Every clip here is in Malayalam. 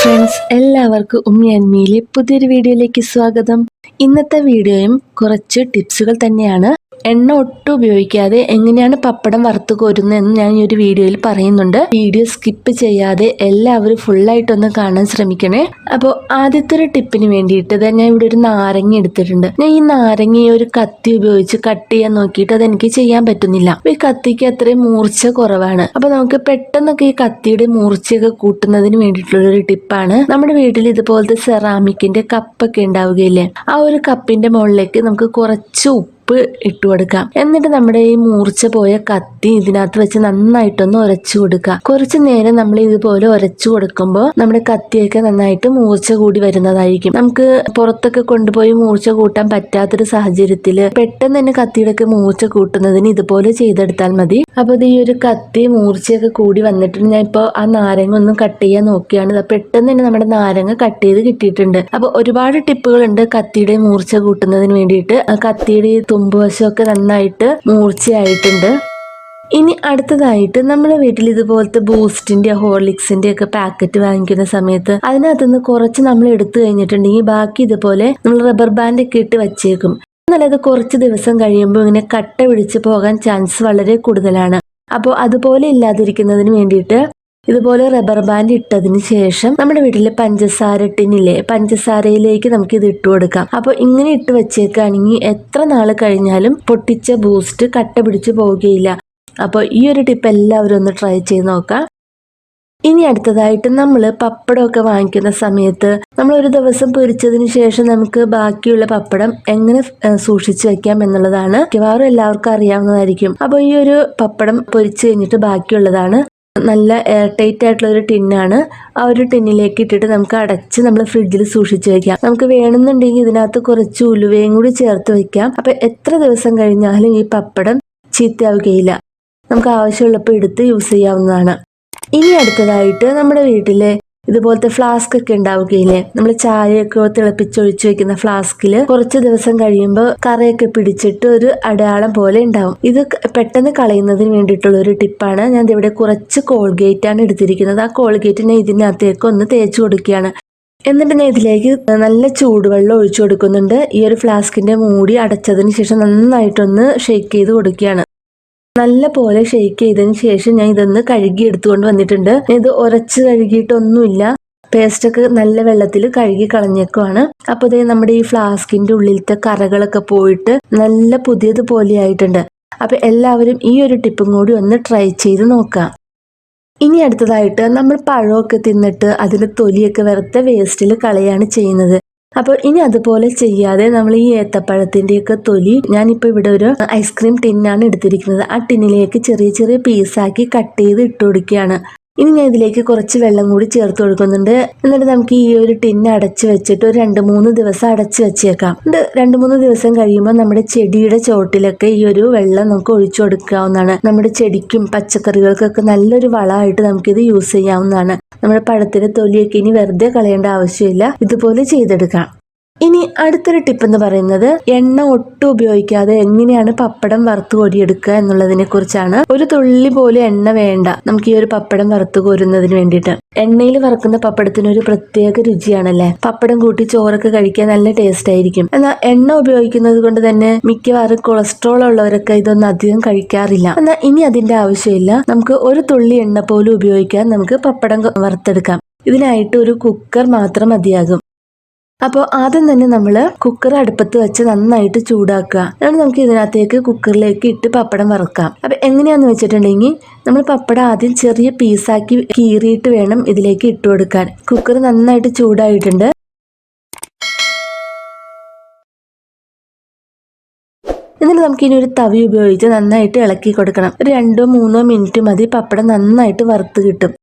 ഫ്രണ്ട്സ്, എല്ലാവർക്കും ഉമ്മി അന്മിയിലെ പുതിയൊരു വീഡിയോയിലേക്ക് സ്വാഗതം. ഇന്നത്തെ വീഡിയോയും കുറച്ച് ടിപ്സുകൾ തന്നെയാണ്. എണ്ണ ഒട്ടും ഉപയോഗിക്കാതെ എങ്ങനെയാണ് പപ്പടം വറുത്ത് കോരുന്നതെന്ന് ഞാൻ ഈ ഒരു വീഡിയോയിൽ പറയുന്നുണ്ട്. വീഡിയോ സ്കിപ്പ് ചെയ്യാതെ എല്ലാവരും ഫുള്ളായിട്ടൊന്ന് കാണാൻ ശ്രമിക്കണേ. അപ്പോൾ ആദ്യത്തെ ഒരു ടിപ്പിന് വേണ്ടിയിട്ട് ഞാൻ ഇവിടെ ഒരു നാരങ്ങ എടുത്തിട്ടുണ്ട്. ഞാൻ ഈ നാരങ്ങ ഒരു കത്തി ഉപയോഗിച്ച് കട്ട് ചെയ്യാൻ നോക്കിയിട്ട് അതെനിക്ക് ചെയ്യാൻ പറ്റുന്നില്ല. ഈ കത്തിക്ക് അത്രയും മൂർച്ച കുറവാണ്. അപ്പൊ നമുക്ക് പെട്ടെന്നൊക്കെ ഈ കത്തിയുടെ മൂർച്ചയൊക്കെ കൂട്ടുന്നതിന് വേണ്ടിയിട്ടുള്ള ഒരു ടിപ്പാണ്. നമ്മുടെ വീട്ടിൽ ഇതുപോലത്തെ സെറാമിക്കിന്റെ കപ്പൊക്കെ ഉണ്ടാവുകയില്ലേ, ആ ഒരു കപ്പിന്റെ മുകളിലേക്ക് നമുക്ക് കുറച്ച് ഉപ്പ് ഇട്ട് കൊടുക്കാം. എന്നിട്ട് നമ്മുടെ ഈ മൂർച്ച പോയ കത്തി ഇതിനകത്ത് വെച്ച് നന്നായിട്ടൊന്ന് ഉരച്ചു കൊടുക്കുക. കുറച്ചു നേരം നമ്മൾ ഇതുപോലെ ഉരച്ചു കൊടുക്കുമ്പോൾ നമ്മുടെ കത്തിയൊക്കെ നന്നായിട്ട് മൂർച്ച കൂടി വരുന്നതായിരിക്കും. നമുക്ക് പുറത്തൊക്കെ കൊണ്ടുപോയി മൂർച്ച കൂട്ടാൻ പറ്റാത്തൊരു സാഹചര്യത്തിൽ പെട്ടെന്ന് തന്നെ കത്തിയുടെ മൂർച്ച കൂട്ടുന്നതിന് ഇതുപോലെ ചെയ്തെടുത്താൽ മതി. അപ്പൊ ഈ ഒരു കത്തി മൂർച്ചയൊക്കെ കൂടി വന്നിട്ടുണ്ട്. ഞാൻ ഇപ്പോൾ ആ നാരങ്ങ ഒന്ന് കട്ട് ചെയ്യാൻ നോക്കിയാണ്. പെട്ടെന്ന് തന്നെ നമ്മുടെ നാരങ്ങ കട്ട് ചെയ്ത് കിട്ടിയിട്ടുണ്ട്. അപ്പൊ ഒരുപാട് ടിപ്പുകളുണ്ട് കത്തിയുടെ മൂർച്ച കൂട്ടുന്നതിന് വേണ്ടിയിട്ട്. കത്തിയുടെ തുമ്പുവശമൊക്കെ നന്നായിട്ട് മൂർച്ചയായിട്ടുണ്ട്. ഇനി അടുത്തതായിട്ട് നമ്മുടെ വീട്ടിൽ ഇതുപോലത്തെ ബൂസ്റ്റിന്റെ ഹോർലിക്സിന്റെ ഒക്കെ പാക്കറ്റ് വാങ്ങിക്കുന്ന സമയത്ത് അതിനകത്തുനിന്ന് കുറച്ച് നമ്മൾ എടുത്തു കഴിഞ്ഞിട്ടുണ്ടെങ്കിൽ ബാക്കി ഇതുപോലെ നമ്മൾ റബ്ബർ ബാൻഡ് ഒക്കെ ഇട്ട് വച്ചേക്കും. എന്നാൽ അത് കുറച്ച് ദിവസം കഴിയുമ്പോൾ ഇങ്ങനെ കട്ട പിടിച്ച് പോകാൻ ചാൻസ് വളരെ കൂടുതലാണ്. അപ്പോൾ അതുപോലെ ഇല്ലാതിരിക്കുന്നതിന് വേണ്ടിയിട്ട് ഇതുപോലെ റബ്ബർ ബാൻഡ് ഇട്ടതിന് ശേഷം നമ്മുടെ വീട്ടിലെ പഞ്ചസാര ടിന്നില്ലേ, പഞ്ചസാരയിലേക്ക് നമുക്ക് ഇത് ഇട്ട് കൊടുക്കാം. അപ്പോൾ ഇങ്ങനെ ഇട്ട് വെച്ചേക്കാണെങ്കിൽ എത്ര നാൾ കഴിഞ്ഞാലും പൊട്ടിച്ച ബൂസ്റ്റ് കട്ട പിടിച്ച് പോവുകയില്ല. അപ്പോൾ ഈ ഒരു ടിപ്പ് എല്ലാവരും ഒന്ന് ട്രൈ ചെയ്ത് നോക്കാം. ഇനി അടുത്തതായിട്ട് നമ്മൾ പപ്പടമൊക്കെ വാങ്ങിക്കുന്ന സമയത്ത് നമ്മൾ ഒരു ദിവസം പൊരിച്ചതിന് ശേഷം നമുക്ക് ബാക്കിയുള്ള പപ്പടം എങ്ങനെ സൂക്ഷിച്ചു വെക്കാം എന്നുള്ളതാണ് മിക്കവാറും എല്ലാവർക്കും അറിയാവുന്നതായിരിക്കും. അപ്പോൾ ഈ ഒരു പപ്പടം പൊരിച്ചു കഴിഞ്ഞിട്ട് ബാക്കിയുള്ളതാണ് നല്ല എയർ ടൈറ്റ് ആയിട്ടുള്ള ഒരു ടിന്നാണ്. ആ ഒരു ടിന്നിലേക്ക് ഇട്ടിട്ട് നമുക്ക് അടച്ച് നമ്മൾ ഫ്രിഡ്ജിൽ സൂക്ഷിച്ചു വെക്കാം. നമുക്ക് വേണമെന്നുണ്ടെങ്കിൽ ഇതിനകത്ത് കുറച്ച് ഉലുവയും കൂടി ചേർത്ത് വെക്കാം. അപ്പൊ എത്ര ദിവസം കഴിഞ്ഞാലും ഈ പപ്പടം ചീത്തയാവുകയില്ല. നമുക്ക് ആവശ്യമുള്ളപ്പോൾ എടുത്ത് യൂസ് ചെയ്യാവുന്നതാണ്. ഇനി അടുത്തതായിട്ട് നമ്മുടെ വീട്ടിലെ ഇതുപോലത്തെ ഫ്ലാസ്ക് ഒക്കെ ഉണ്ടാവുകയില്ലേ, നമ്മൾ ചായയൊക്കെ തിളപ്പിച്ചൊഴിച്ചു വെക്കുന്ന ഫ്ലാസ്കിൽ കുറച്ച് ദിവസം കഴിയുമ്പോൾ കറയൊക്കെ പിടിച്ചിട്ട് ഒരു അടയാളം പോലെ ഉണ്ടാവും. ഇത് പെട്ടെന്ന് കളയുന്നതിന് വേണ്ടിയിട്ടുള്ള ഒരു ടിപ്പാണ്. ഞാൻ ഇവിടെ കുറച്ച് കോൾഗേറ്റ് ആണ് എടുത്തിരിക്കുന്നത്. ആ കോൾഗേറ്റ് ഞാൻ ഇതിനകത്തേക്ക് ഒന്ന് തേച്ച് കൊടുക്കുകയാണ്. എന്നിട്ട് ഞാൻ ഇതിലേക്ക് നല്ല ചൂടുവെള്ളം ഒഴിച്ചു കൊടുക്കുന്നുണ്ട്. ഈ ഒരു ഫ്ലാസ്കിന്റെ മൂടി അടച്ചതിന് ശേഷം നന്നായിട്ടൊന്ന് ഷെയ്ക്ക് ചെയ്ത് കൊടുക്കുകയാണ്. നല്ല പോലെ ഷെയ്ക്ക് ചെയ്തതിന് ശേഷം ഞാൻ ഇതൊന്ന് കഴുകി എടുത്തുകൊണ്ട് വന്നിട്ടുണ്ട്. ഇത് ഉരച്ച് കഴുകിയിട്ടൊന്നുമില്ല, പേസ്റ്റൊക്കെ നല്ല വെള്ളത്തിൽ കഴുകി കളഞ്ഞേക്കുവാണ്. അപ്പോൾ ഇതേ നമ്മുടെ ഈ ഫ്ലാസ്കിന്റെ ഉള്ളിലത്തെ കറകളൊക്കെ പോയിട്ട് നല്ല പുതിയതുപോലെ ആയിട്ടുണ്ട്. അപ്പൊ എല്ലാവരും ഈ ഒരു ടിപ്പും കൂടി ഒന്ന് ട്രൈ ചെയ്ത് നോക്കാം. ഇനി അടുത്തതായിട്ട് നമ്മൾ പഴമൊക്കെ തിന്നിട്ട് അതിന്റെ തൊലിയൊക്കെ വെറുതെ വേസ്റ്റിൽ കളയാണ് ചെയ്യുന്നത്. അപ്പോൾ ഇനി അതുപോലെ ചെയ്യാതെ നമ്മൾ ഈ ഏത്തപ്പഴത്തിന്റെയൊക്കെ തൊലി, ഞാനിപ്പോൾ ഇവിടെ ഒരു ഐസ്ക്രീം ടിന്നാണ് എടുത്തിരിക്കുന്നത്. ആ ടിന്നിലേക്ക് ചെറിയ ചെറിയ പീസാക്കി കട്ട് ചെയ്ത് ഇട്ട് കൊടുക്കുകയാണ്. ഇനി ഞാൻ ഇതിലേക്ക് കുറച്ച് വെള്ളം കൂടി ചേർത്ത് കൊടുക്കുന്നുണ്ട്. എന്നിട്ട് നമുക്ക് ഈ ഒരു ടിന്ന് അടച്ചു വെച്ചിട്ട് ഒരു 2-3 ദിവസം അടച്ചു വെച്ചേക്കാം. 2-3 ദിവസം കഴിയുമ്പോൾ നമ്മുടെ ചെടിയുടെ ചോട്ടിലൊക്കെ ഈ ഒരു വെള്ളം നമുക്ക് ഒഴിച്ചു കൊടുക്കാവുന്നതാണ്. നമ്മുടെ ചെടിക്കും പച്ചക്കറികൾക്കൊക്കെ നല്ലൊരു വളമായിട്ട് നമുക്കിത് യൂസ് ചെയ്യാവുന്നതാണ്. നമ്മുടെ പഴത്തിന്റെ തൊലിയൊക്കെ ഇനി വെറുതെ കളയേണ്ട ആവശ്യമില്ല, ഇതുപോലെ ചെയ്തെടുക്കാം. ഇനി അടുത്തൊരു ടിപ്പ് എന്ന് പറയുന്നത് എണ്ണ ഒട്ടും ഉപയോഗിക്കാതെ എങ്ങനെയാണ് പപ്പടം വറുത്ത് കോരിയെടുക്കുക എന്നുള്ളതിനെ കുറിച്ചാണ്. ഒരു തുള്ളി പോലും എണ്ണ വേണ്ട നമുക്ക് ഈ ഒരു പപ്പടം വറുത്ത് കോരുന്നതിന് വേണ്ടിയിട്ട്. എണ്ണയിൽ വറുക്കുന്ന പപ്പടത്തിന് ഒരു പ്രത്യേക രുചിയാണല്ലേ. പപ്പടം കൂട്ടി ചോറൊക്കെ കഴിക്കാൻ നല്ല ടേസ്റ്റ് ആയിരിക്കും. എന്നാൽ എണ്ണ ഉപയോഗിക്കുന്നത് കൊണ്ട് തന്നെ മിക്കവാറും കൊളസ്ട്രോൾ ഉള്ളവരൊക്കെ ഇതൊന്നും അധികം കഴിക്കാറില്ല. എന്നാൽ ഇനി അതിന്റെ ആവശ്യമില്ല. നമുക്ക് ഒരു തുള്ളി എണ്ണ പോലും ഉപയോഗിക്കാൻ നമുക്ക് പപ്പടം വറുത്തെടുക്കാം. ഇതിനായിട്ട് ഒരു കുക്കർ മാത്രം മതിയാകും. അപ്പോൾ ആദ്യം തന്നെ നമ്മൾ കുക്കർ അടുപ്പത്ത് വെച്ച് നന്നായിട്ട് ചൂടാക്കുക. എന്നിട്ട് നമുക്ക് ഇതിനകത്തേക്ക് കുക്കറിലേക്ക് ഇട്ട് പപ്പടം വറുക്കാം. അപ്പൊ എങ്ങനെയാന്ന് വെച്ചിട്ടുണ്ടെങ്കിൽ നമ്മൾ പപ്പടം ആദ്യം ചെറിയ പീസാക്കി കീറിയിട്ട് വേണം ഇതിലേക്ക് ഇട്ട് കൊടുക്കാൻ. കുക്കർ നന്നായിട്ട് ചൂടായിട്ടുണ്ട്. എന്നിട്ട് നമുക്ക് ഇനി ഒരു തവി ഉപയോഗിച്ച് നന്നായിട്ട് ഇളക്കി കൊടുക്കണം. ഒരു 2-3 മിനിറ്റ് മതി, പപ്പടം നന്നായിട്ട് വറുത്ത് കിട്ടും.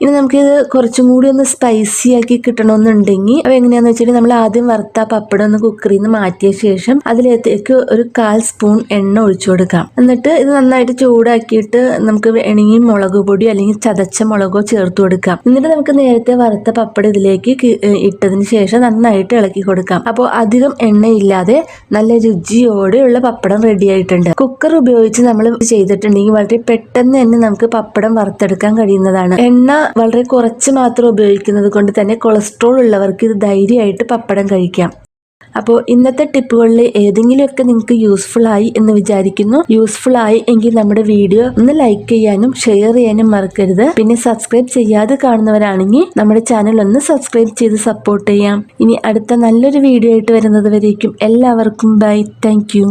ഇനി നമുക്കിത് കുറച്ചും കൂടി ഒന്ന് സ്പൈസി ആക്കി കിട്ടണമെന്നുണ്ടെങ്കിൽ അത് എങ്ങനെയാന്ന് വെച്ചിട്ടുണ്ടെങ്കിൽ നമ്മൾ ആദ്യം വറുത്ത പപ്പടം ഒന്ന് കുക്കറിൽ നിന്ന് മാറ്റിയ ശേഷം അതിലേക്ക് ഒരു 1/4 സ്പൂൺ എണ്ണ ഒഴിച്ചു കൊടുക്കാം. എന്നിട്ട് ഇത് നന്നായിട്ട് ചൂടാക്കിയിട്ട് നമുക്ക് വേണമെങ്കിൽ മുളക് പൊടി അല്ലെങ്കിൽ ചതച്ച മുളകോ ചേർത്ത് കൊടുക്കാം. എന്നിട്ട് നമുക്ക് നേരത്തെ വറുത്ത പപ്പടം ഇതിലേക്ക് ഇട്ടതിന് ശേഷം നന്നായിട്ട് ഇളക്കി കൊടുക്കാം. അപ്പോൾ അധികം എണ്ണയില്ലാതെ നല്ല രുചിയോടെയുള്ള പപ്പടം റെഡി ആയിട്ടുണ്ട്. കുക്കർ ഉപയോഗിച്ച് നമ്മൾ ചെയ്തിട്ടുണ്ടെങ്കിൽ വളരെ പെട്ടെന്ന് തന്നെ നമുക്ക് പപ്പടം വറുത്തെടുക്കാൻ കഴിയുന്നതാണ്. എണ്ണ വളരെ കുറച്ച് മാത്രം ഉപയോഗിക്കുന്നത് കൊണ്ട് തന്നെ കൊളസ്ട്രോൾ ഉള്ളവർക്ക് ഇത് ധൈര്യമായിട്ട് പപ്പടം കഴിക്കാം. അപ്പോൾ ഇന്നത്തെ ടിപ്പുകളിൽ ഏതെങ്കിലുമൊക്കെ നിങ്ങൾക്ക് യൂസ്ഫുൾ ആയി എന്ന് വിചാരിക്കുന്നു. യൂസ്ഫുൾ ആയി എങ്കിൽ നമ്മുടെ വീഡിയോ ഒന്ന് ലൈക്ക് ചെയ്യാനും ഷെയർ ചെയ്യാനും മറക്കരുത്. പിന്നെ സബ്സ്ക്രൈബ് ചെയ്യാതെ കാണുന്നവരാണെങ്കിൽ നമ്മുടെ ചാനൽ ഒന്ന് സബ്സ്ക്രൈബ് ചെയ്ത് സപ്പോർട്ട് ചെയ്യാം. ഇനി അടുത്ത നല്ലൊരു വീഡിയോ ആയിട്ട് വരുന്നത് വരേക്കും എല്ലാവർക്കും ബൈ. Thank you.